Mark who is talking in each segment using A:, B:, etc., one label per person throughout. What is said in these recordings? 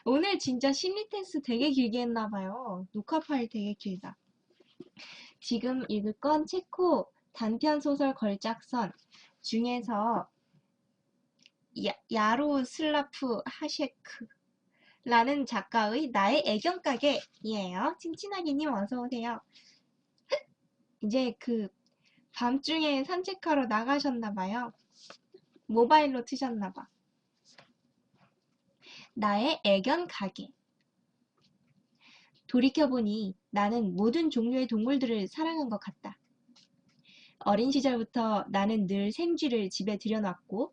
A: 오늘 진짜 심리 테스트 되게 길게 했나 봐요. 녹화 파일 되게 길다. 지금 읽을 건 체코 단편 소설 걸작선 중에서 야로슬라프 하셰크라는 작가의 나의 애견 가게이에요. 칭칭아기님 어서 오세요. 이제 밤중에 산책하러 나가셨나 봐요. 모바일로 트셨나 봐. 나의 애견 가게. 돌이켜보니 나는 모든 종류의 동물들을 사랑한 것 같다. 어린 시절부터 나는 늘 생쥐를 집에 들여놨고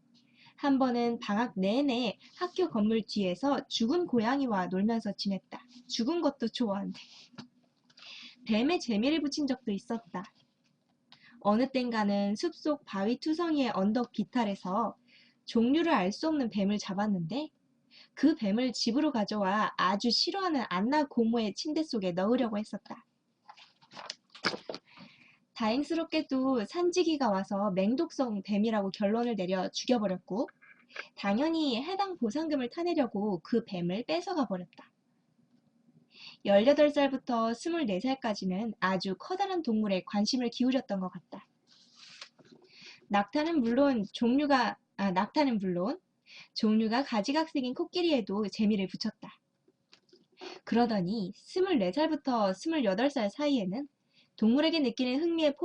A: 한 번은 방학 내내 학교 건물 뒤에서 죽은 고양이와 놀면서 지냈다. 죽은 것도 좋아한대. 뱀에 재미를 붙인 적도 있었다. 어느 땐가는 숲속 바위 투성이의 언덕 비탈에서 종류를 알 수 없는 뱀을 잡았는데 그 뱀을 집으로 가져와 아주 싫어하는 안나 고모의 침대 속에 넣으려고 했었다. 다행스럽게도 산지기가 와서 맹독성 뱀이라고 결론을 내려 죽여버렸고 당연히 해당 보상금을 타내려고 그 뱀을 뺏어가 버렸다. 18살부터 24살까지는 아주 커다란 동물에 관심을 기울였던 것 같다. 낙타는 물론 종류가 가지각색인 코끼리에도 재미를 붙였다. 그러더니 24살부터 28살 사이에는 동물에게 느끼는 흥미의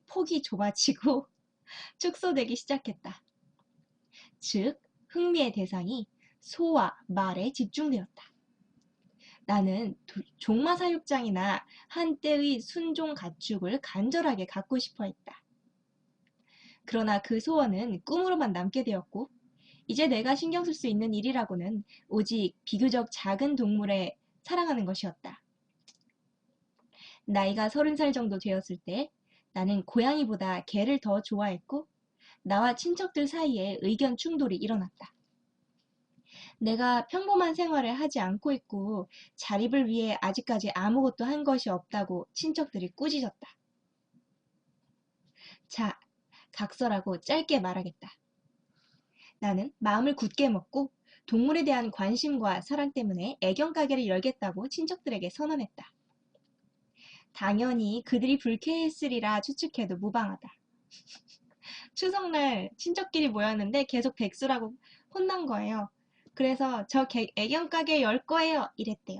A: 폭이 좁아지고 축소되기 시작했다. 즉, 흥미의 대상이 소와 말에 집중되었다. 나는 종마사육장이나 한때의 순종 가축을 간절하게 갖고 싶어 했다. 그러나 그 소원은 꿈으로만 남게 되었고 이제 내가 신경 쓸 수 있는 일이라고는 오직 비교적 작은 동물에 사랑하는 것이었다. 나이가 30살 정도 되었을 때 나는 고양이보다 개를 더 좋아했고 나와 친척들 사이에 의견 충돌이 일어났다. 내가 평범한 생활을 하지 않고 있고 자립을 위해 아직까지 아무것도 한 것이 없다고 친척들이 꾸짖었다. 자, 각설하고 짧게 말하겠다. 나는 마음을 굳게 먹고 동물에 대한 관심과 사랑 때문에 애견 가게를 열겠다고 친척들에게 선언했다. 당연히 그들이 불쾌했으리라 추측해도 무방하다. 추석날 친척끼리 모였는데 계속 백수라고 혼난 거예요. 그래서 애견 가게 열 거예요 이랬대요.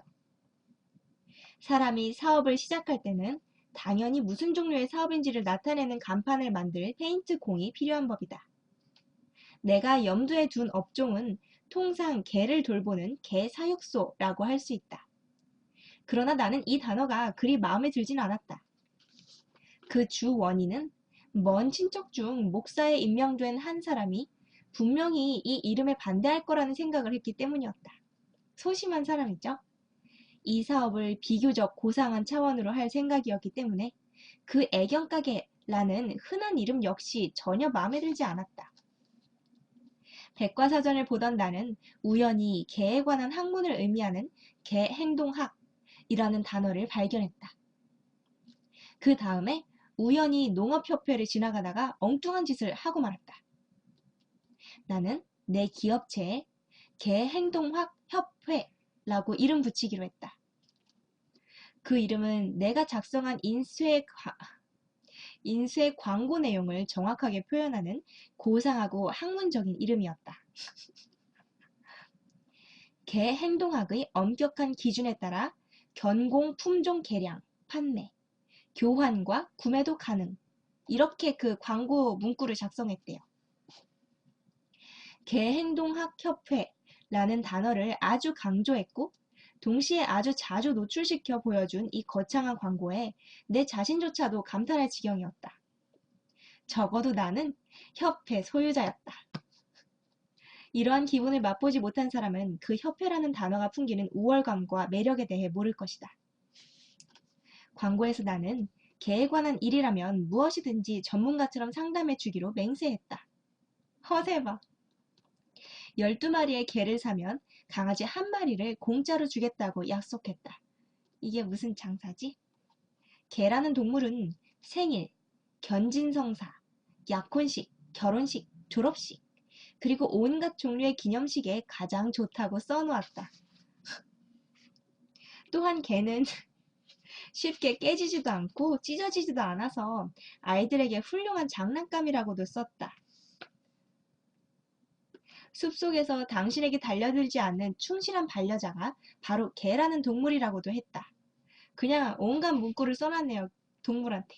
A: 사람이 사업을 시작할 때는 당연히 무슨 종류의 사업인지를 나타내는 간판을 만들 페인트 공이 필요한 법이다. 내가 염두에 둔 업종은 통상 개를 돌보는 개사육소라고 할 수 있다. 그러나 나는 이 단어가 그리 마음에 들진 않았다. 그 주 원인은 먼 친척 중 목사에 임명된 한 사람이 분명히 이 이름에 반대할 거라는 생각을 했기 때문이었다. 소심한 사람이죠. 이 사업을 비교적 고상한 차원으로 할 생각이었기 때문에 그 애견 가게라는 흔한 이름 역시 전혀 마음에 들지 않았다. 백과사전을 보던 나는 우연히 개에 관한 학문을 의미하는 개행동학이라는 단어를 발견했다. 그 다음에 우연히 농업협회를 지나가다가 엉뚱한 짓을 하고 말았다. 나는 내 기업체에 개행동학협회라고 이름 붙이기로 했다. 그 이름은 내가 작성한 인쇄 광고 내용을 정확하게 표현하는 고상하고 학문적인 이름이었다. 개 행동학의 엄격한 기준에 따라 견공 품종 개량, 판매, 교환과 구매도 가능. 이렇게 그 광고 문구를 작성했대요. 개행동학협회라는 단어를 아주 강조했고 동시에 아주 자주 노출시켜 보여준 이 거창한 광고에 내 자신조차도 감탄할 지경이었다. 적어도 나는 협회 소유자였다. 이러한 기분을 맛보지 못한 사람은 그 협회라는 단어가 풍기는 우월감과 매력에 대해 모를 것이다. 광고에서 나는 개에 관한 일이라면 무엇이든지 전문가처럼 상담해 주기로 맹세했다. 허세 봐. 12마리의 개를 사면 강아지 1마리를 공짜로 주겠다고 약속했다. 이게 무슨 장사지? 개라는 동물은 생일, 견진성사, 약혼식, 결혼식, 졸업식, 그리고 온갖 종류의 기념식에 가장 좋다고 써놓았다. 또한 개는 쉽게 깨지지도 않고 찢어지지도 않아서 아이들에게 훌륭한 장난감이라고도 썼다. 숲속에서 당신에게 달려들지 않는 충실한 반려자가 바로 개라는 동물이라고도 했다. 그냥 온갖 문구를 써놨네요, 동물한테.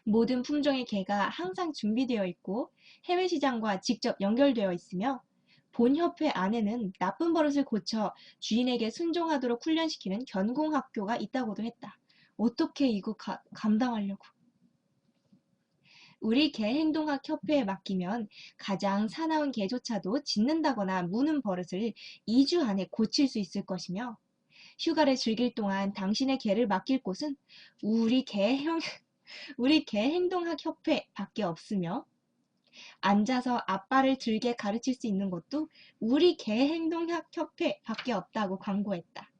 A: 모든 품종의 개가 항상 준비되어 있고 해외 시장과 직접 연결되어 있으며 본 협회 안에는 나쁜 버릇을 고쳐 주인에게 순종하도록 훈련시키는 견공학교가 있다고도 했다. 어떻게 이거 감당하려고. 우리 개행동학 협회에 맡기면 가장 사나운 개조차도 짖는다거나 무는 버릇을 2주 안에 고칠 수 있을 것이며 휴가를 즐길 동안 당신의 개를 맡길 곳은 우리 우리 개행동학 협회밖에 없으며 앉아서 앞발을 들게 가르칠 수 있는 것도 우리 개행동학 협회밖에 없다고 광고했다.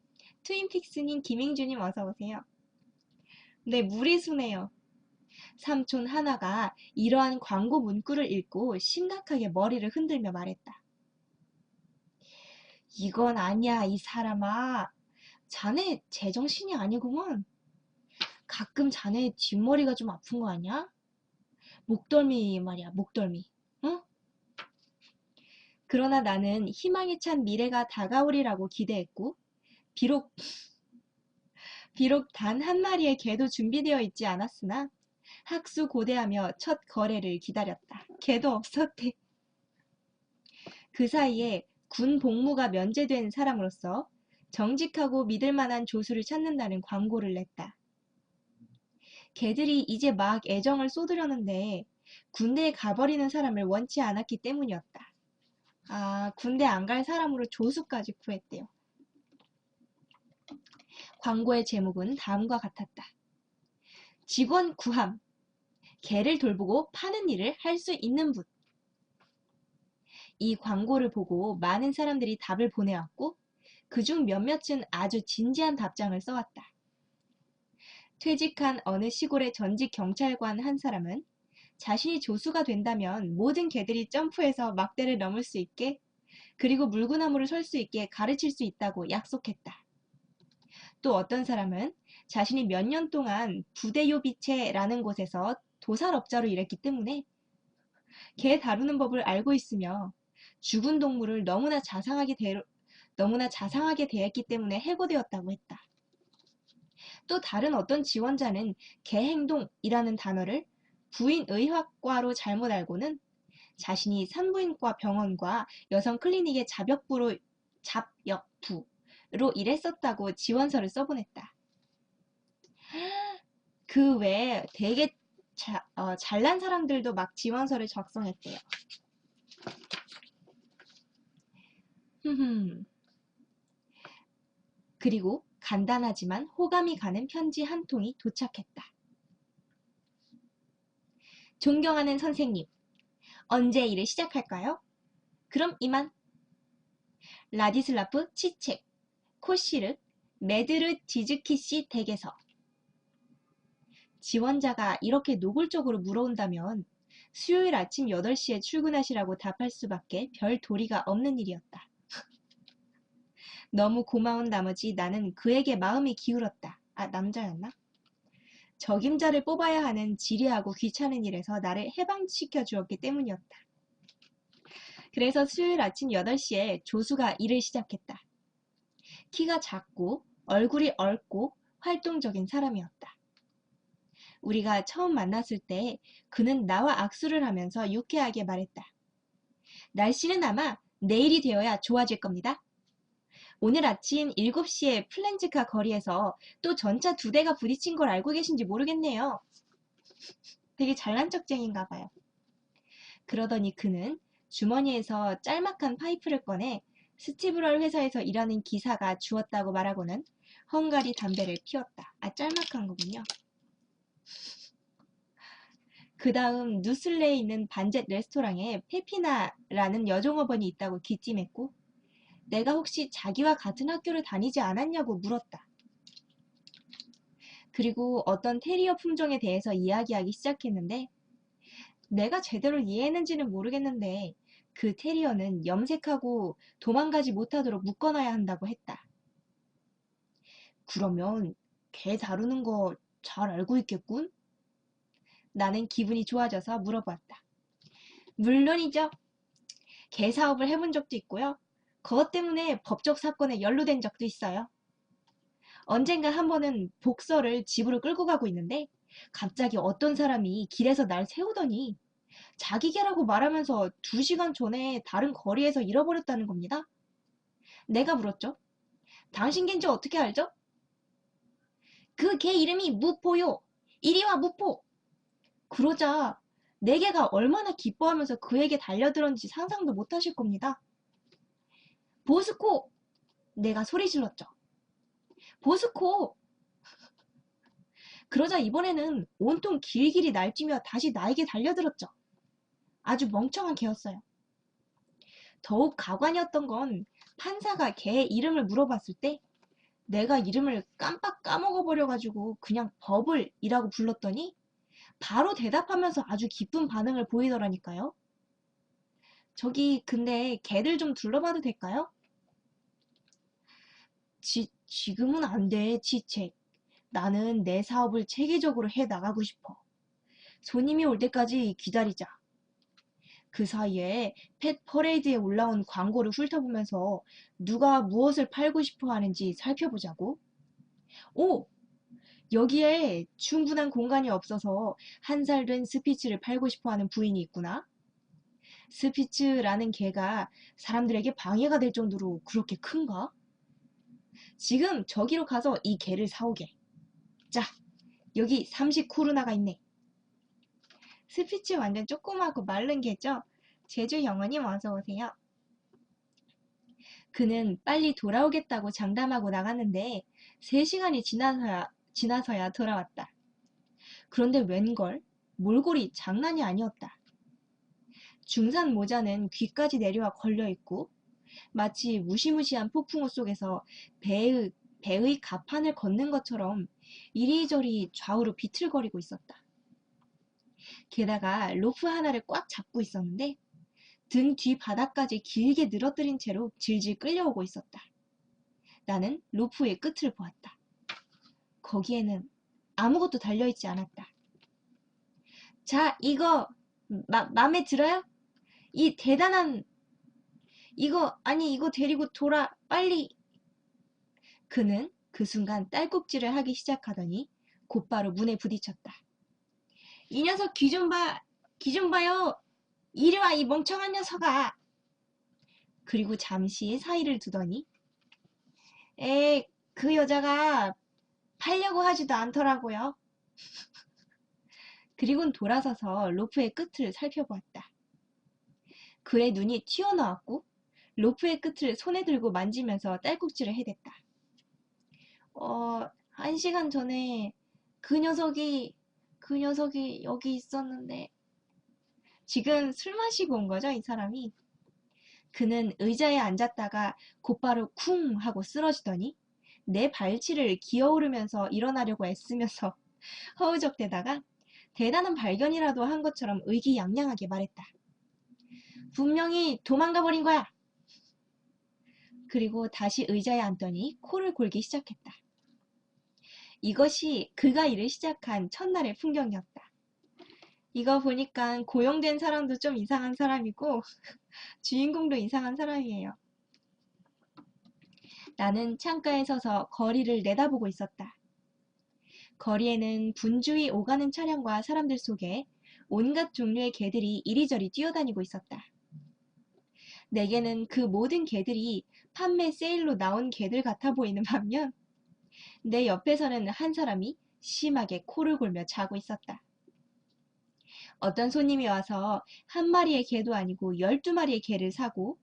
A: 트윈픽스님, 김행주님 어서 오세요. 네, 무리수네요. 삼촌 하나가 이러한 광고 문구를 읽고 심각하게 머리를 흔들며 말했다. 이건 아니야, 이 사람아. 자네 제정신이 아니구먼. 가끔 자네 뒷머리가 좀 아픈 거 아니야? 목덜미 말이야, 목덜미. 응? 그러나 나는 희망에 찬 미래가 다가오리라고 기대했고, 비록 단 한 마리의 개도 준비되어 있지 않았으나 학수고대하며 첫 거래를 기다렸다. 개도 없었대. 그 사이에 군 복무가 면제된 사람으로서 정직하고 믿을 만한 조수를 찾는다는 광고를 냈다. 개들이 이제 막 애정을 쏟으려는데 군대에 가버리는 사람을 원치 않았기 때문이었다. 아, 군대 안 갈 사람으로 조수까지 구했대요. 광고의 제목은 다음과 같았다. 직원 구함. 개를 돌보고 파는 일을 할 수 있는 분. 이 광고를 보고 많은 사람들이 답을 보내왔고 그중 몇몇은 아주 진지한 답장을 써왔다. 퇴직한 어느 시골의 전직 경찰관 한 사람은 자신이 조수가 된다면 모든 개들이 점프해서 막대를 넘을 수 있게 그리고 물구나무를 설 수 있게 가르칠 수 있다고 약속했다. 또 어떤 사람은 자신이 몇 년 동안 부대요비체라는 곳에서 도살업자로 일했기 때문에 개 다루는 법을 알고 있으며 죽은 동물을 너무나 자상하게 대했기 때문에 해고되었다고 했다. 또 다른 어떤 지원자는 개행동이라는 단어를 부인의학과로 잘못 알고는 자신이 산부인과 병원과 여성 클리닉의 잡역부로 일했었다고 지원서를 써보냈다. 그 외에 되게 잘난 사람들도 막 지원서를 작성했대요. 그리고 간단하지만 호감이 가는 편지 한 통이 도착했다. 존경하는 선생님, 언제 일을 시작할까요? 그럼 이만. 라디슬라프 치책, 코시르, 메드르지즈키씨 댁에서. 지원자가 이렇게 노골적으로 물어온다면 수요일 아침 8시에 출근하시라고 답할 수밖에 별 도리가 없는 일이었다. 너무 고마운 나머지 나는 그에게 마음이 기울었다. 아, 남자였나? 적임자를 뽑아야 하는 지리하고 귀찮은 일에서 나를 해방시켜 주었기 때문이었다. 그래서 수요일 아침 8시에 조수가 일을 시작했다. 키가 작고 얼굴이 얽고 활동적인 사람이었다. 우리가 처음 만났을 때 그는 나와 악수를 하면서 유쾌하게 말했다. 날씨는 아마 내일이 되어야 좋아질 겁니다. 오늘 아침 7시에 플랜즈카 거리에서 또 전차 2대가 부딪힌 걸 알고 계신지 모르겠네요. 되게 잘난 척쟁인가 봐요. 그러더니 그는 주머니에서 짤막한 파이프를 꺼내 스티브럴 회사에서 일하는 기사가 주었다고 말하고는 헝가리 담배를 피웠다. 아, 짤막한 거군요. 그 다음 누슬레에 있는 반젯 레스토랑에 페피나라는 여종업원이 있다고 귀띔했고 내가 혹시 자기와 같은 학교를 다니지 않았냐고 물었다. 그리고 어떤 테리어 품종에 대해서 이야기하기 시작했는데 내가 제대로 이해했는지는 모르겠는데 그 테리어는 염색하고 도망가지 못하도록 묶어놔야 한다고 했다. 그러면 개 다루는 거 잘 알고 있겠군? 나는 기분이 좋아져서 물어보았다. 물론이죠. 개 사업을 해본 적도 있고요. 그것 때문에 법적 사건에 연루된 적도 있어요. 언젠가 한 번은 복서를 집으로 끌고 가고 있는데 갑자기 어떤 사람이 길에서 날 세우더니 자기 개라고 말하면서 2시간 전에 다른 거리에서 잃어버렸다는 겁니다. 내가 물었죠. 당신 갠지 어떻게 알죠? 그 개 이름이 무포요. 이리 와 무포. 그러자 내 개가 얼마나 기뻐하면서 그에게 달려들었는지 상상도 못하실 겁니다. 보스코! 내가 소리 질렀죠. 보스코! 그러자 이번에는 온통 길길이 날뛰며 다시 나에게 달려들었죠. 아주 멍청한 개였어요. 더욱 가관이었던 건 판사가 개의 이름을 물어봤을 때 내가 이름을 깜빡 까먹어버려가지고 그냥 버블이라고 불렀더니 바로 대답하면서 아주 기쁜 반응을 보이더라니까요. 저기 근데 개들 좀 둘러봐도 될까요? 지금은 안 돼, 지책. 나는 내 사업을 체계적으로 해 나가고 싶어. 손님이 올 때까지 기다리자. 그 사이에 펫 퍼레이드에 올라온 광고를 훑어보면서 누가 무엇을 팔고 싶어 하는지 살펴보자고. 오! 여기에 충분한 공간이 없어서 1살 된 스피츠를 팔고 싶어 하는 부인이 있구나. 스피츠라는 개가 사람들에게 방해가 될 정도로 그렇게 큰가? 지금 저기로 가서 이 개를 사오게. 자, 여기 30쿠르나가 있네. 스피츠 완전 조그맣고 마른 개죠? 제주 영어님 어서 오세요. 그는 빨리 돌아오겠다고 장담하고 나갔는데 3시간이 지나서야 돌아왔다. 그런데 웬걸? 몰골이 장난이 아니었다. 중산 모자는 귀까지 내려와 걸려있고 마치 무시무시한 폭풍우 속에서 배의 가판을 걷는 것처럼 이리저리 좌우로 비틀거리고 있었다. 게다가 로프 하나를 꽉 잡고 있었는데 등 뒤 바닥까지 길게 늘어뜨린 채로 질질 끌려오고 있었다. 나는 로프의 끝을 보았다. 거기에는 아무것도 달려있지 않았다. 자, 이거 맘에 들어요? 이 대단한 이거 데리고 돌아 빨리. 그는 그 순간 딸꾹질을 하기 시작하더니 곧바로 문에 부딪혔다. 이 녀석 귀 좀 봐. 귀 좀 봐요. 이리 와, 이 멍청한 녀석아. 그리고 잠시 사이를 두더니 그 여자가 팔려고 하지도 않더라고요. 그리곤 돌아서서 로프의 끝을 살펴보았다. 그의 눈이 튀어나왔고 로프의 끝을 손에 들고 만지면서 딸꾹질을 해댔다. 1시간 전에 그 녀석이 여기 있었는데 지금 술 마시고 온 거죠, 이 사람이? 그는 의자에 앉았다가 곧바로 쿵 하고 쓰러지더니 내 발치를 기어오르면서 일어나려고 애쓰면서 허우적대다가 대단한 발견이라도 한 것처럼 의기양양하게 말했다. 분명히 도망가 버린 거야. 그리고 다시 의자에 앉더니 코를 골기 시작했다. 이것이 그가 일을 시작한 첫날의 풍경이었다. 이거 보니까 고용된 사람도 좀 이상한 사람이고 주인공도 이상한 사람이에요. 나는 창가에 서서 거리를 내다보고 있었다. 거리에는 분주히 오가는 차량과 사람들 속에 온갖 종류의 개들이 이리저리 뛰어다니고 있었다. 내게는 그 모든 개들이 판매 세일로 나온 개들 같아 보이는 반면 내 옆에서는 한 사람이 심하게 코를 골며 자고 있었다. 어떤 손님이 와서 1마리의 개도 아니고 12마리의 개를 사고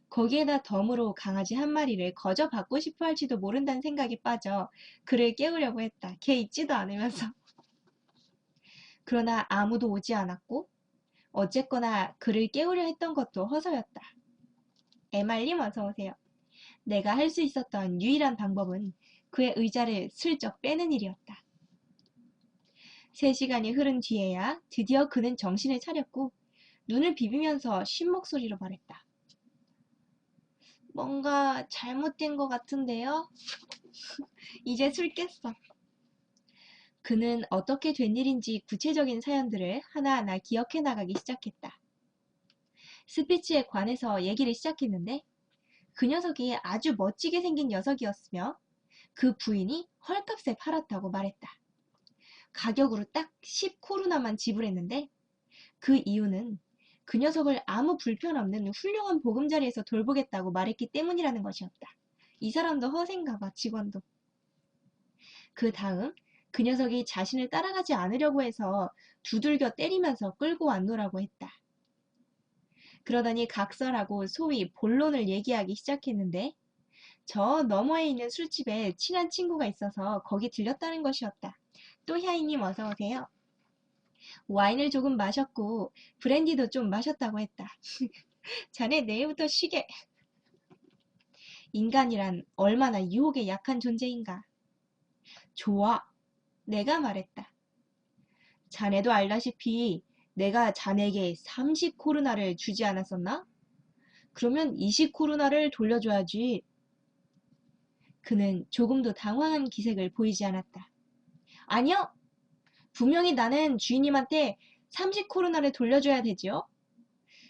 A: 거기에다 덤으로 강아지 1마리를 거저 받고 싶어 할지도 모른다는 생각에 빠져 그를 깨우려고 했다. 개 있지도 않으면서. 그러나 아무도 오지 않았고 어쨌거나 그를 깨우려 했던 것도 허서였다. 에말님 어서오세요. 내가 할 수 있었던 유일한 방법은 그의 의자를 슬쩍 빼는 일이었다. 3시간이 흐른 뒤에야 드디어 그는 정신을 차렸고 눈을 비비면서 쉰 목소리로 말했다. 뭔가 잘못된 것 같은데요? 이제 술 깼어. 그는 어떻게 된 일인지 구체적인 사연들을 하나하나 기억해 나가기 시작했다. 스피치에 관해서 얘기를 시작했는데 그 녀석이 아주 멋지게 생긴 녀석이었으며 그 부인이 헐값에 팔았다고 말했다. 가격으로 딱 10코루나만 지불했는데 그 이유는 그 녀석을 아무 불편 없는 훌륭한 보금자리에서 돌보겠다고 말했기 때문이라는 것이었다. 이 사람도 허세인가 봐, 직원도. 그 다음 그 녀석이 자신을 따라가지 않으려고 해서 두들겨 때리면서 끌고 왔노라고 했다. 그러더니 각설하고 소위 본론을 얘기하기 시작했는데 저 너머에 있는 술집에 친한 친구가 있어서 거기 들렸다는 것이었다. 또샤이님 어서 오세요. 와인을 조금 마셨고 브랜디도 좀 마셨다고 했다. 자네 내일부터 쉬게. 인간이란 얼마나 유혹에 약한 존재인가. 좋아. 내가 말했다. 자네도 알다시피 내가 자네에게 30코르나를 주지 않았었나? 그러면 20코르나를 돌려줘야지. 그는 조금도 당황한 기색을 보이지 않았다. 아니요. 분명히 나는 주인님한테 30코르나를 돌려줘야 되지요.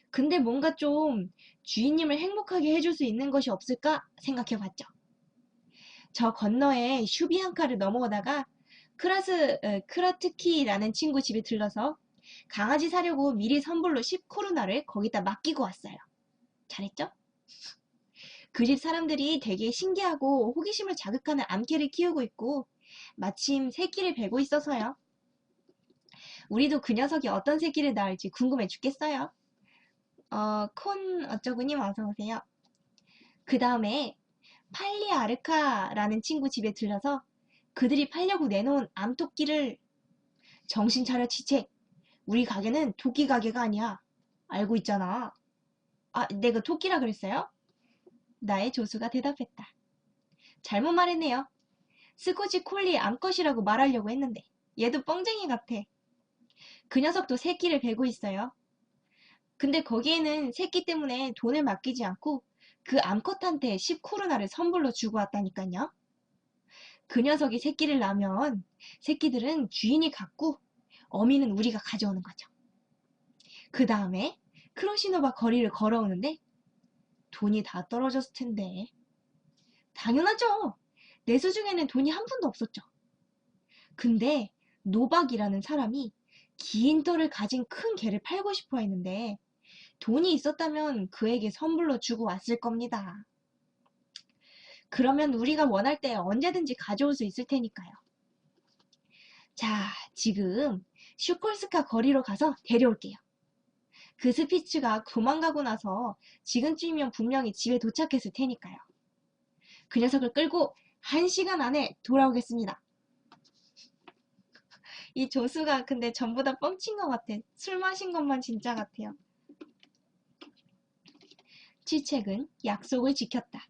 A: 근데 뭔가 좀 주인님을 행복하게 해줄 수 있는 것이 없을까 생각해봤죠. 저 건너에 슈비앙카를 넘어오다가 크라트키라는 친구 집에 들러서 강아지 사려고 미리 선불로 10코르나를 거기다 맡기고 왔어요. 잘했죠? 그 집 사람들이 되게 신기하고 호기심을 자극하는 암캐를 키우고 있고 마침 새끼를 베고 있어서요. 우리도 그 녀석이 어떤 새끼를 낳을지 궁금해 죽겠어요. 콘 어쩌구님 어서 오세요. 그 다음에 팔리아르카라는 친구 집에 들러서 그들이 팔려고 내놓은 암토끼를 정신 차려 치책. 우리 가게는 토끼 가게가 아니야. 알고 있잖아. 아, 내가 토끼라 그랬어요? 나의 조수가 대답했다. 잘못 말했네요. 스코치 콜리 암컷이라고 말하려고 했는데 얘도 뻥쟁이 같아. 그 녀석도 새끼를 베고 있어요. 근데 거기에는 새끼 때문에 돈을 맡기지 않고 그 암컷한테 10코로나를 선불로 주고 왔다니까요. 그 녀석이 새끼를 낳으면 새끼들은 주인이 갖고 어미는 우리가 가져오는 거죠. 그 다음에 크로시노바 거리를 걸어오는데 돈이 다 떨어졌을 텐데. 당연하죠. 내 수중에는 돈이 한 푼도 없었죠. 근데 노박이라는 사람이 긴 털을 가진 큰 개를 팔고 싶어 했는데 돈이 있었다면 그에게 선불로 주고 왔을 겁니다. 그러면 우리가 원할 때 언제든지 가져올 수 있을 테니까요. 자, 지금 슈콜스카 거리로 가서 데려올게요. 그 스피츠가 도망가고 나서 지금쯤이면 분명히 집에 도착했을 테니까요. 그 녀석을 끌고 1시간 안에 돌아오겠습니다. 이 조수가 근데 전부 다 뻥친 것 같아. 술 마신 것만 진짜 같아요. 치책은 약속을 지켰다.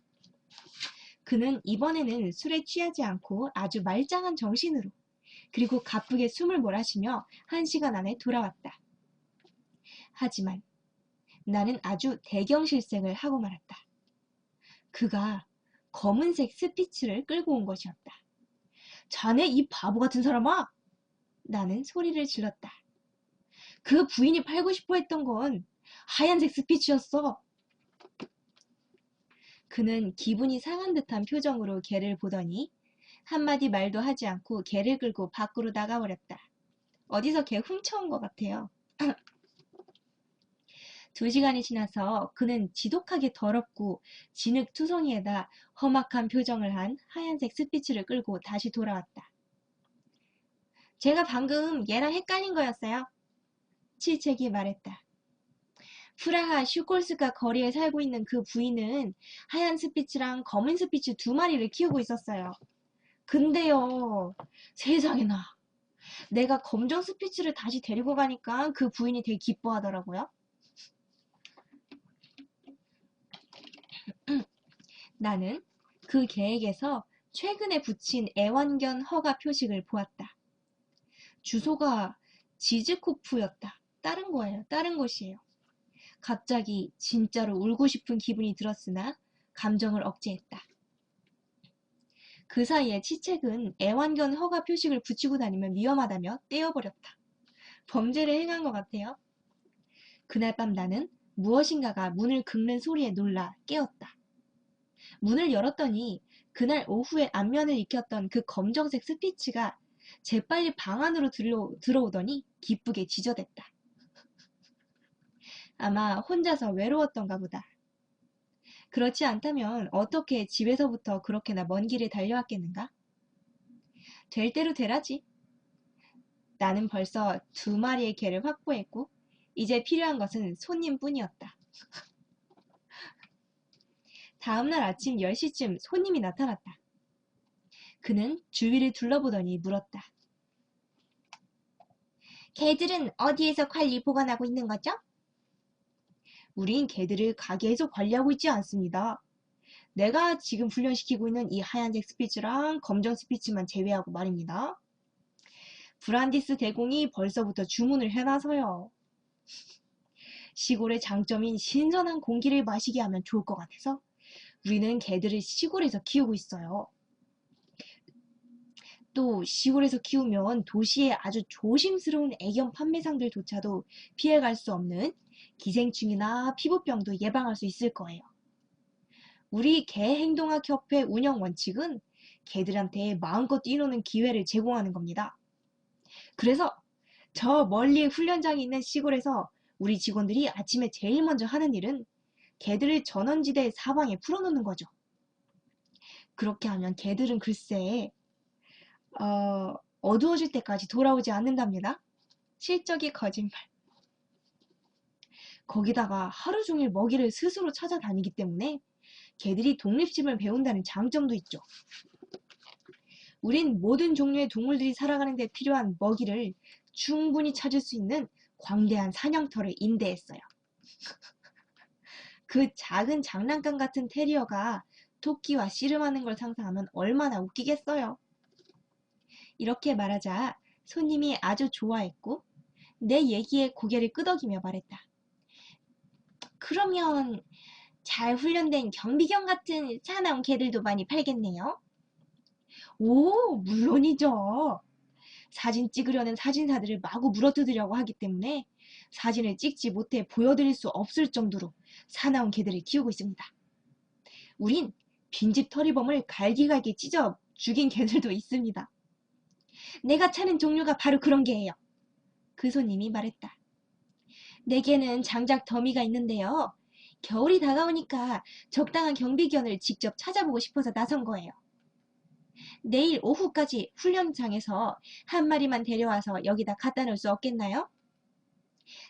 A: 그는 이번에는 술에 취하지 않고 아주 말짱한 정신으로 그리고 가쁘게 숨을 몰아쉬며 1시간 안에 돌아왔다. 하지만 나는 아주 대경실색을 하고 말았다. 그가 검은색 스피츠를 끌고 온 것이었다. 자네 이 바보 같은 사람아! 나는 소리를 질렀다. 그 부인이 팔고 싶어 했던 건 하얀색 스피츠였어. 그는 기분이 상한 듯한 표정으로 개를 보더니 한마디 말도 하지 않고 개를 끌고 밖으로 나가버렸다. 어디서 개 훔쳐온 것 같아요. 2시간이 지나서 그는 지독하게 더럽고 진흙투성이에다 험악한 표정을 한 하얀색 스피츠를 끌고 다시 돌아왔다. 제가 방금 얘랑 헷갈린 거였어요. 칠책이 말했다. 프라하 슈콜스카 거리에 살고 있는 그 부인은 하얀 스피츠랑 검은 스피츠 2마리를 키우고 있었어요. 근데요, 세상에나. 내가 검정 스피츠를 다시 데리고 가니까 그 부인이 되게 기뻐하더라고요. 나는 그 개에게서 최근에 붙인 애완견 허가 표식을 보았다. 주소가 지즈코프였다. 다른 거예요. 다른 곳이에요. 갑자기 진짜로 울고 싶은 기분이 들었으나 감정을 억제했다. 그 사이에 치책은 애완견 허가 표식을 붙이고 다니면 위험하다며 떼어버렸다. 범죄를 행한 것 같아요. 그날 밤 나는 무엇인가가 문을 긁는 소리에 놀라 깨었다. 문을 열었더니 그날 오후에 안면을 익혔던 그 검정색 스피츠가 재빨리 방 안으로 들어오더니 기쁘게 지저댔다. 아마 혼자서 외로웠던가 보다. 그렇지 않다면 어떻게 집에서부터 그렇게나 먼 길을 달려왔겠는가? 될 대로 되라지. 나는 벌써 2마리의 개를 확보했고 이제 필요한 것은 손님뿐이었다. 다음날 아침 10시쯤 손님이 나타났다. 그는 주위를 둘러보더니 물었다. 개들은 어디에서 관리 보관하고 있는 거죠? 우린 개들을 가게에서 관리하고 있지 않습니다. 내가 지금 훈련시키고 있는 이 하얀색 스피츠랑 검정 스피츠만 제외하고 말입니다. 브란디스 대공이 벌써부터 주문을 해놔서요. 시골의 장점인 신선한 공기를 마시게 하면 좋을 것 같아서 우리는 개들을 시골에서 키우고 있어요. 또 시골에서 키우면 도시의 아주 조심스러운 애견 판매상들조차도 피해갈 수 없는 기생충이나 피부병도 예방할 수 있을 거예요. 우리 개행동학 협회 운영 원칙은 개들한테 마음껏 뛰노는 기회를 제공하는 겁니다. 그래서 저 멀리에 훈련장이 있는 시골에서 우리 직원들이 아침에 제일 먼저 하는 일은 개들을 전원지대 사방에 풀어놓는 거죠. 그렇게 하면 개들은 글쎄 어두워질 때까지 돌아오지 않는답니다. 실적이 거짓말. 거기다가 하루 종일 먹이를 스스로 찾아다니기 때문에 개들이 독립심을 배운다는 장점도 있죠. 우린 모든 종류의 동물들이 살아가는 데 필요한 먹이를 충분히 찾을 수 있는 광대한 사냥터를 임대했어요. 그 작은 장난감 같은 테리어가 토끼와 씨름하는 걸 상상하면 얼마나 웃기겠어요. 이렇게 말하자 손님이 아주 좋아했고 내 얘기에 고개를 끄덕이며 말했다. 그러면 잘 훈련된 경비견 같은 사나운 개들도 많이 팔겠네요? 오, 물론이죠. 사진 찍으려는 사진사들을 마구 물어뜯으려고 하기 때문에 사진을 찍지 못해 보여드릴 수 없을 정도로 사나운 개들을 키우고 있습니다. 우린 빈집 털이범을 갈기갈기 찢어 죽인 개들도 있습니다. 내가 찾는 종류가 바로 그런 개예요. 그 손님이 말했다. 내게는 장작 더미가 있는데요. 겨울이 다가오니까 적당한 경비견을 직접 찾아보고 싶어서 나선 거예요. 내일 오후까지 훈련장에서 한 마리만 데려와서 여기다 갖다 놓을 수 없겠나요?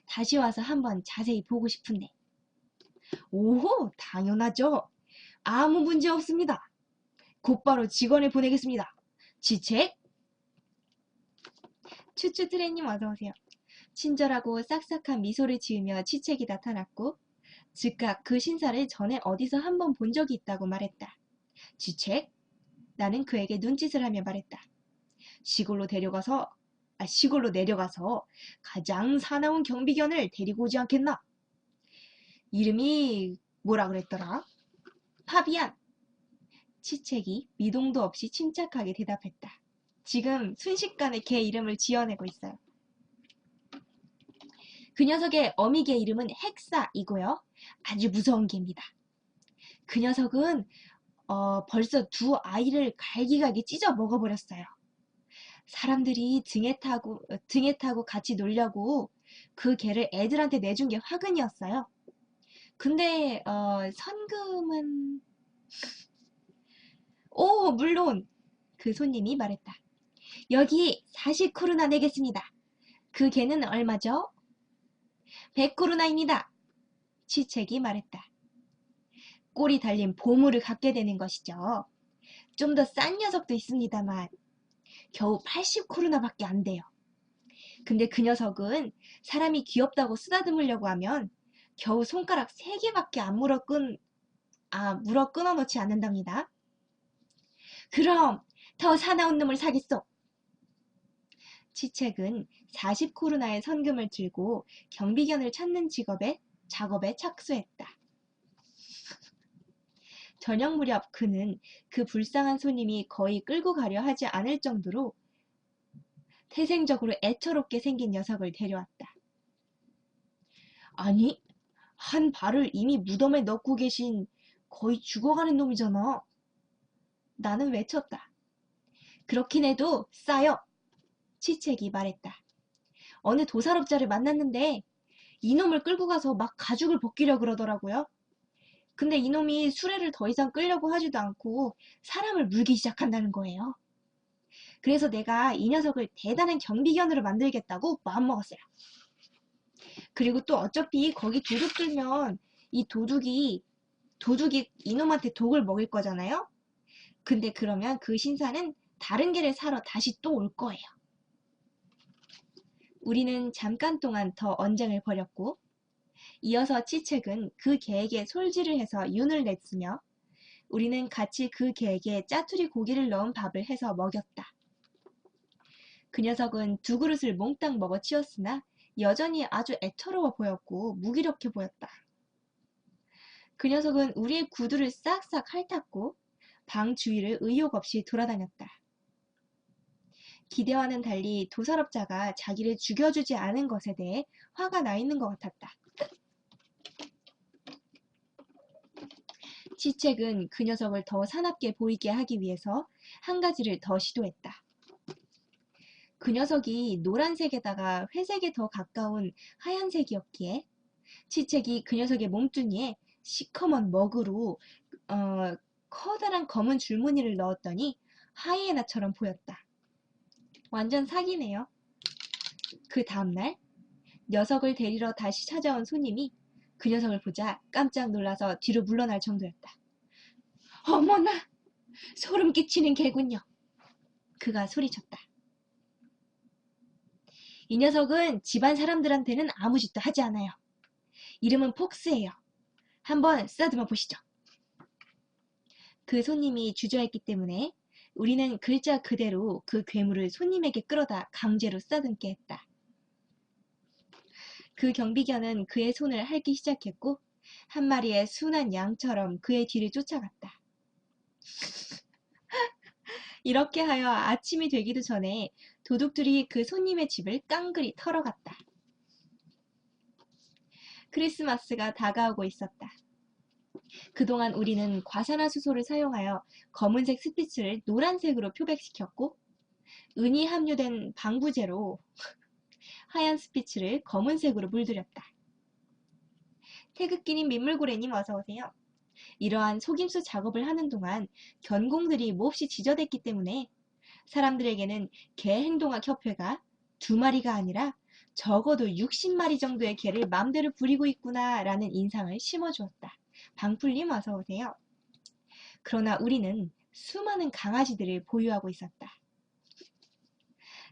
A: 다시 와서 한번 자세히 보고 싶은데. 오호, 당연하죠. 아무 문제 없습니다. 곧바로 직원을 보내겠습니다. 지책? 추추 트레님 어서오세요. 친절하고 싹싹한 미소를 지으며 치책이 나타났고 즉각 그 신사를 전에 어디서 한번 본 적이 있다고 말했다. 지책? 나는 그에게 눈짓을 하며 말했다. 시골로 내려가서 가장 사나운 경비견을 데리고 오지 않겠나? 이름이 뭐라 그랬더라? 파비안. 치책이 미동도 없이 침착하게 대답했다. 지금 순식간에 개 이름을 지어내고 있어요. 그 녀석의 어미개 이름은 헥사이고요. 아주 무서운 개입니다. 그 녀석은 벌써 2아이를 갈기갈기 찢어 먹어버렸어요. 사람들이 등에 타고 같이 놀려고 그 개를 애들한테 내준 게 화근이었어요. 근데 선금은 오, 물론 그 손님이 말했다. 여기 40쿠르나 내겠습니다. 그 개는 얼마죠? 100쿠르나입니다. 치책이 말했다. 꼬리 달린 보물을 갖게 되는 것이죠. 좀 더 싼 녀석도 있습니다만 겨우 80쿠르나밖에 안 돼요. 근데 그 녀석은 사람이 귀엽다고 쓰다듬으려고 하면 겨우 손가락 3개밖에 안 물어 끊어 놓지 않는답니다. 그럼 더 사나운 놈을 사겠소. 치책은 40쿠르나의 선금을 들고 경비견을 찾는 작업에 착수했다. 저녁 무렵 그는 그 불쌍한 손님이 거의 끌고 가려 하지 않을 정도로 태생적으로 애처롭게 생긴 녀석을 데려왔다. 아니, 한 발을 이미 무덤에 넣고 계신 거의 죽어가는 놈이잖아. 나는 외쳤다. 그렇긴 해도 싸요. 치책이 말했다. 어느 도살업자를 만났는데 이놈을 끌고 가서 막 가죽을 벗기려 그러더라고요. 근데 이놈이 수레를 더 이상 끌려고 하지도 않고 사람을 물기 시작한다는 거예요. 그래서 내가 이 녀석을 대단한 경비견으로 만들겠다고 마음먹었어요. 그리고 또 어차피 거기 도둑 들면 이 도둑이 이놈한테 독을 먹일 거잖아요. 근데 그러면 그 신사는 다른 개를 사러 다시 또 올 거예요. 우리는 잠깐 동안 더 언쟁을 벌였고 이어서 치책은 그 개에게 솔질을 해서 윤을 냈으며 우리는 같이 그 개에게 짜투리 고기를 넣은 밥을 해서 먹였다. 그 녀석은 두 그릇을 몽땅 먹어치웠으나 여전히 아주 애처로워 보였고 무기력해 보였다. 그 녀석은 우리의 구두를 싹싹 핥았고 방 주위를 의욕 없이 돌아다녔다. 기대와는 달리 도살업자가 자기를 죽여주지 않은 것에 대해 화가 나 있는 것 같았다. 치책은 그 녀석을 더 사납게 보이게 하기 위해서 한 가지를 더 시도했다. 그 녀석이 노란색에다가 회색에 더 가까운 하얀색이었기에 치책이 그 녀석의 몸뚱이에 시커먼 먹으로 커다란 검은 줄무늬를 넣었더니 하이에나처럼 보였다. 완전 사기네요. 그 다음날 녀석을 데리러 다시 찾아온 손님이 그 녀석을 보자 깜짝 놀라서 뒤로 물러날 정도였다. 어머나! 소름 끼치는 개군요. 그가 소리쳤다. 이 녀석은 집안 사람들한테는 아무 짓도 하지 않아요. 이름은 폭스예요. 한번 쓰다듬어 보시죠. 그 손님이 주저했기 때문에 우리는 글자 그대로 그 괴물을 손님에게 끌어다 강제로 쓰다듬게 했다. 그 경비견은 그의 손을 핥기 시작했고 한 마리의 순한 양처럼 그의 뒤를 쫓아갔다. 이렇게 하여 아침이 되기도 전에 도둑들이 그 손님의 집을 깡그리 털어갔다. 크리스마스가 다가오고 있었다. 그동안 우리는 과산화수소를 사용하여 검은색 스피츠를 노란색으로 표백시켰고 은이 함유된 방부제로 하얀 스피츠를 검은색으로 물들였다. 태극기님 민물고래님 어서오세요. 이러한 속임수 작업을 하는 동안 견공들이 몹시 지저댔기 때문에 사람들에게는 개행동학 협회가 2마리가 아니라 적어도 60마리 정도의 개를 맘대로 부리고 있구나 라는 인상을 심어주었다. 방풀님 어서오세요. 그러나 우리는 수많은 강아지들을 보유하고 있었다.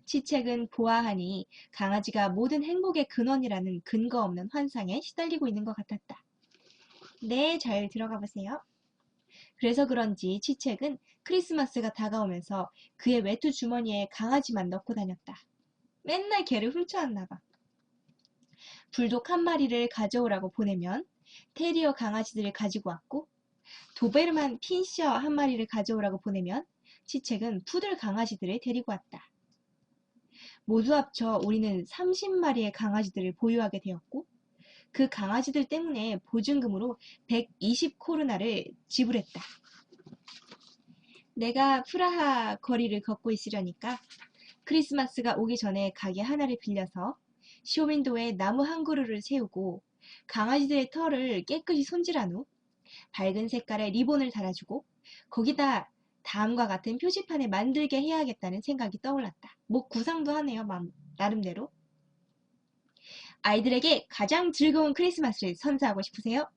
A: 치책은 보아하니 강아지가 모든 행복의 근원이라는 근거 없는 환상에 시달리고 있는 것 같았다. 네, 잘 들어가 보세요. 그래서 그런지 치책은 크리스마스가 다가오면서 그의 외투 주머니에 강아지만 넣고 다녔다. 맨날 개를 훔쳐왔나 봐. 불독 한 마리를 가져오라고 보내면 테리어 강아지들을 가지고 왔고 도베르만 핀셔 한 마리를 가져오라고 보내면 치책은 푸들 강아지들을 데리고 왔다. 모두 합쳐 우리는 30마리의 강아지들을 보유하게 되었고 그 강아지들 때문에 보증금으로 120코르나를 지불했다. 내가 프라하 거리를 걷고 있으려니까 크리스마스가 오기 전에 가게 하나를 빌려서 쇼윈도에 나무 한 그루를 세우고 강아지들의 털을 깨끗이 손질한 후 밝은 색깔의 리본을 달아주고 거기다 다음과 같은 표지판을 만들게 해야겠다는 생각이 떠올랐다. 뭐 구상도 하네요, 나름대로. 아이들에게 가장 즐거운 크리스마스를 선사하고 싶으세요?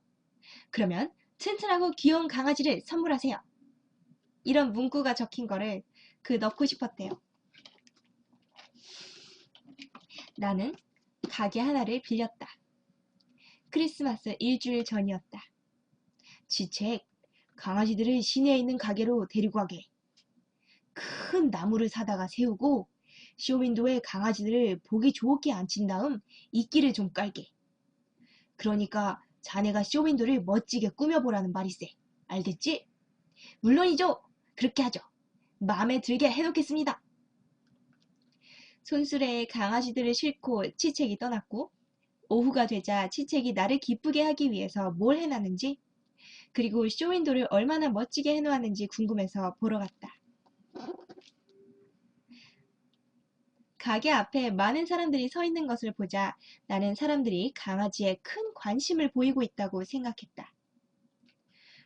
A: 그러면 튼튼하고 귀여운 강아지를 선물하세요. 이런 문구가 적힌 거를 넣고 싶었대요. 나는 가게 하나를 빌렸다. 크리스마스 일주일 전이었다. 지책, 강아지들을 시내에 있는 가게로 데리고 가게. 큰 나무를 사다가 세우고 쇼윈도에 강아지들을 보기 좋게 앉힌 다음 이끼를 좀 깔게. 그러니까 자네가 쇼윈도를 멋지게 꾸며보라는 말이세. 알겠지? 물론이죠. 그렇게 하죠. 마음에 들게 해놓겠습니다. 손수레에 강아지들을 싣고 치책이 떠났고 오후가 되자 치책이 나를 기쁘게 하기 위해서 뭘 해놨는지 그리고 쇼윈도를 얼마나 멋지게 해놓았는지 궁금해서 보러 갔다. 가게 앞에 많은 사람들이 서 있는 것을 보자 나는 사람들이 강아지에 큰 관심을 보이고 있다고 생각했다.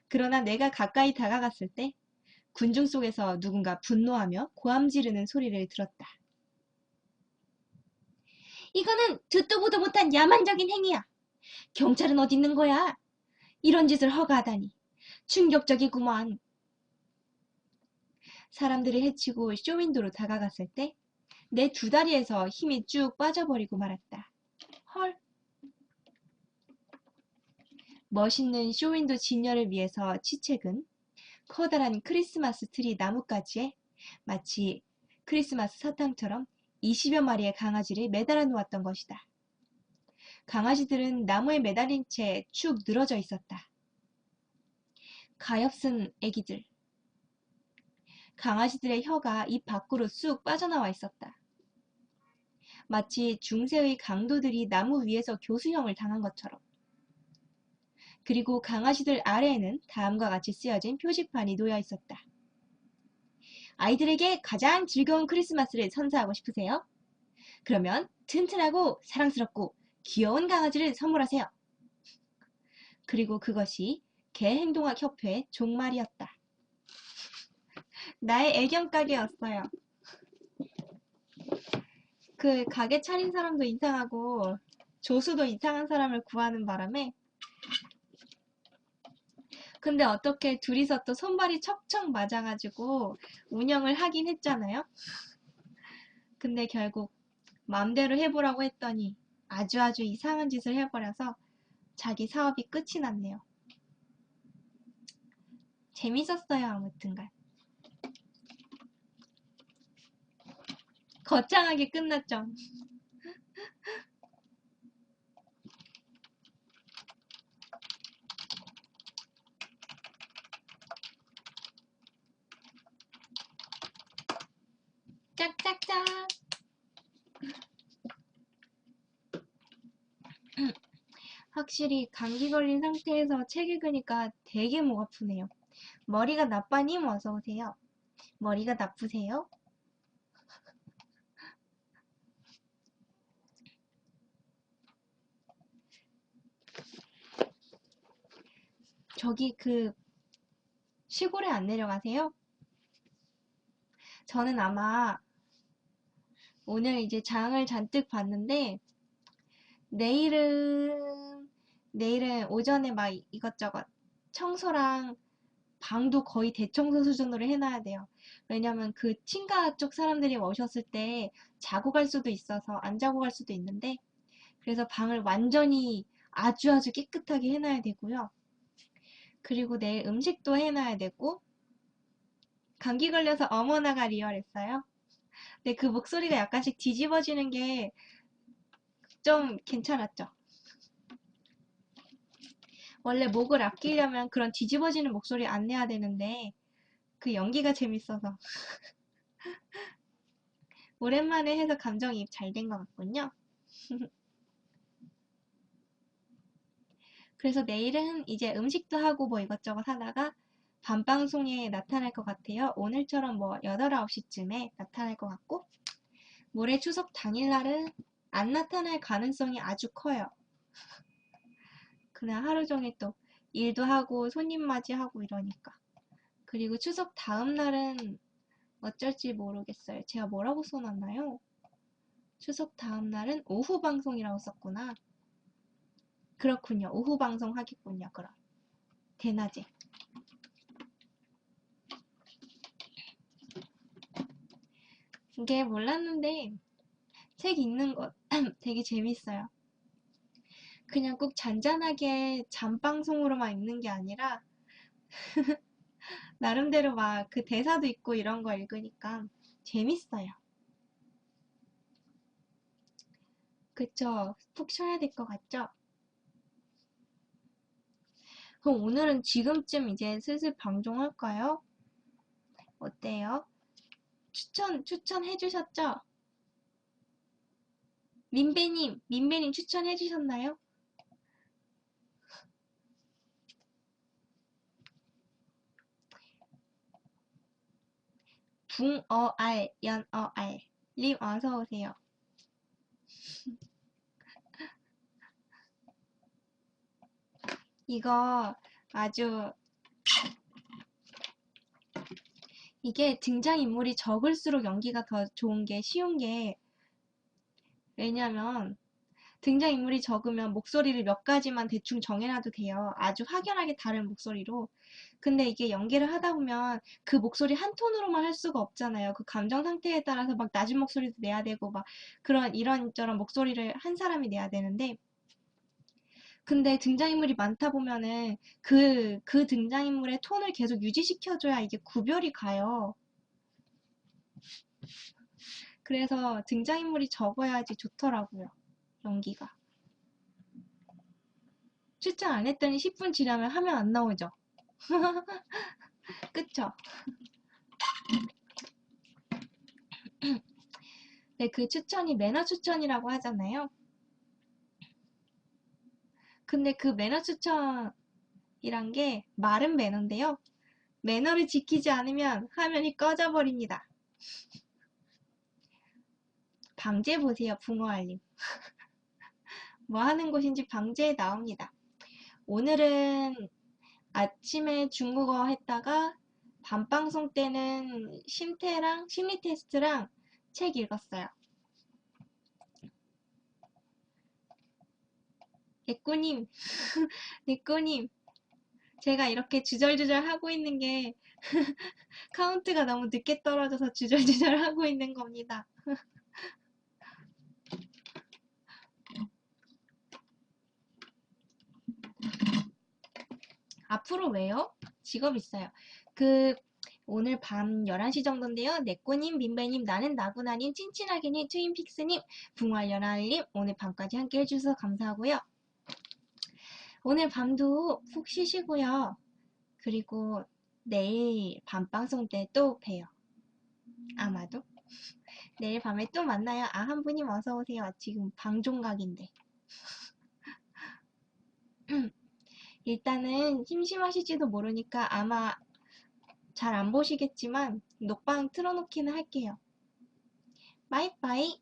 A: 그러나 내가 가까이 다가갔을 때 군중 속에서 누군가 분노하며 고함 지르는 소리를 들었다. 이거는 듣도 보도 못한 야만적인 행위야. 경찰은 어디 있는 거야? 이런 짓을 허가하다니. 충격적이구만. 사람들을 해치고 쇼윈도로 다가갔을 때 내 두 다리에서 힘이 쭉 빠져버리고 말았다. 헐. 멋있는 쇼윈도 진열을 위해서 치책은 커다란 크리스마스 트리 나뭇가지에 마치 크리스마스 사탕처럼 20여 마리의 강아지를 매달아 놓았던 것이다. 강아지들은 나무에 매달린 채 축 늘어져 있었다. 가엾은 애기들. 강아지들의 혀가 입 밖으로 쑥 빠져나와 있었다. 마치 중세의 강도들이 나무 위에서 교수형을 당한 것처럼. 그리고 강아지들 아래에는 다음과 같이 쓰여진 표지판이 놓여 있었다. 아이들에게 가장 즐거운 크리스마스를 선사하고 싶으세요? 그러면 튼튼하고 사랑스럽고 귀여운 강아지를 선물하세요. 그리고 그것이 개행동학 협회의 종말이었다. 나의 애견 가게였어요. 그 가게 차린 사람도 이상하고 조수도 이상한 사람을 구하는 바람에 근데 어떻게 둘이서 또 손발이 척척 맞아가지고 운영을 하긴 했잖아요. 근데 결국 마음대로 해보라고 했더니 아주 이상한 짓을 해버려서 자기 사업이 끝이 났네요. 재밌었어요, 아무튼간. 거창하게 끝났죠. 짝짝짝. 확실히 감기 걸린 상태에서 책 읽으니까 되게 목 아프네요. 머리가 나빠님 어서오세요. 머리가 나쁘세요? 저기 시골에 안 내려가세요? 저는 아마 오늘 이제 장을 잔뜩 봤는데 내일은 오전에 막 이것저것 청소랑 방도 거의 대청소 수준으로 해놔야 돼요. 왜냐면 그 친가 쪽 사람들이 오셨을 때 자고 갈 수도 있어서 안 자고 갈 수도 있는데 그래서 방을 완전히 아주 깨끗하게 해놔야 되고요. 그리고 내일 음식도 해놔야 되고 감기 걸려서 어머나가 리얼했어요. 근데 그 목소리가 약간씩 뒤집어지는 게 좀 괜찮았죠. 원래 목을 아끼려면 그런 뒤집어지는 목소리 안 내야 되는데 그 연기가 재밌어서 오랜만에 해서 감정이입 잘 된 것 같군요. 그래서 내일은 이제 음식도 하고 뭐 이것저것 하다가 밤방송에 나타날 것 같아요. 오늘처럼 뭐 8, 9시쯤에 나타날 것 같고 모레 추석 당일날은 안 나타날 가능성이 아주 커요. 그냥 하루 종일 또 일도 하고 손님 맞이하고 이러니까. 그리고 추석 다음 날은 어쩔지 모르겠어요. 제가 뭐라고 써놨나요? 추석 다음 날은 오후 방송이라고 썼구나. 그렇군요. 오후 방송 하겠군요. 그럼 대낮에. 이게 몰랐는데 책 읽는 거 되게 재밌어요. 그냥 꼭 잔잔하게 잠방송으로만 읽는 게 아니라 나름대로 막 그 대사도 있고 이런 거 읽으니까 재밌어요. 그쵸? 푹 쉬어야 될 것 같죠? 그럼 오늘은 지금쯤 이제 슬슬 방종할까요? 어때요? 추천해 주셨죠? 민배님 추천해 주셨나요? 붕어알, 연어알. 님 어서 오세요. 이거 아주 이게 등장인물이 적을수록 연기가 더 좋은 게 쉬운 게 왜냐면 등장인물이 적으면 목소리를 몇 가지만 대충 정해놔도 돼요. 아주 확연하게 다른 목소리로. 근데 이게 연기를 하다 보면 그 목소리 한 톤으로만 할 수가 없잖아요. 그 감정 상태에 따라서 막 낮은 목소리도 내야 되고 막 그런 이런저런 목소리를 한 사람이 내야 되는데 근데 등장인물이 많다 보면은 그 등장인물의 톤을 계속 유지시켜줘야 이게 구별이 가요. 그래서 등장인물이 적어야지 좋더라고요. 연기가. 추천 안 했더니 10분 지나면 화면 안 나오죠? 그쵸? 네, 그 추천이 매너 추천이라고 하잖아요. 근데 그 매너 추천이란 게 말은 매너인데요. 매너를 지키지 않으면 화면이 꺼져버립니다. 방제 보세요, 붕어알림. 뭐 하는 곳인지 방제에 나옵니다. 오늘은 아침에 중국어 했다가 밤방송 때는 심태랑 심리 테스트랑 책 읽었어요. 내꼬님, 내꼬님, 제가 이렇게 주절주절 하고 있는 게 카운트가 너무 늦게 떨어져서 주절주절 하고 있는 겁니다. 앞으로 왜요? 직업 있어요. 그 오늘 밤 11시 정도인데요. 네꼬님, 민배님, 나는 나구나님, 찐찐하게님, 트윈픽스님, 붕어연아님 오늘 밤까지 함께 해주셔서 감사하고요. 오늘 밤도 푹 쉬시고요. 그리고 내일 밤방송 때 또 봬요. 아마도. 내일 밤에 또 만나요. 아, 한 분님 어서 오세요. 지금 방종각인데. 일단은 심심하실지도 모르니까 아마 잘 안 보시겠지만 녹방 틀어놓기는 할게요. 빠이빠이.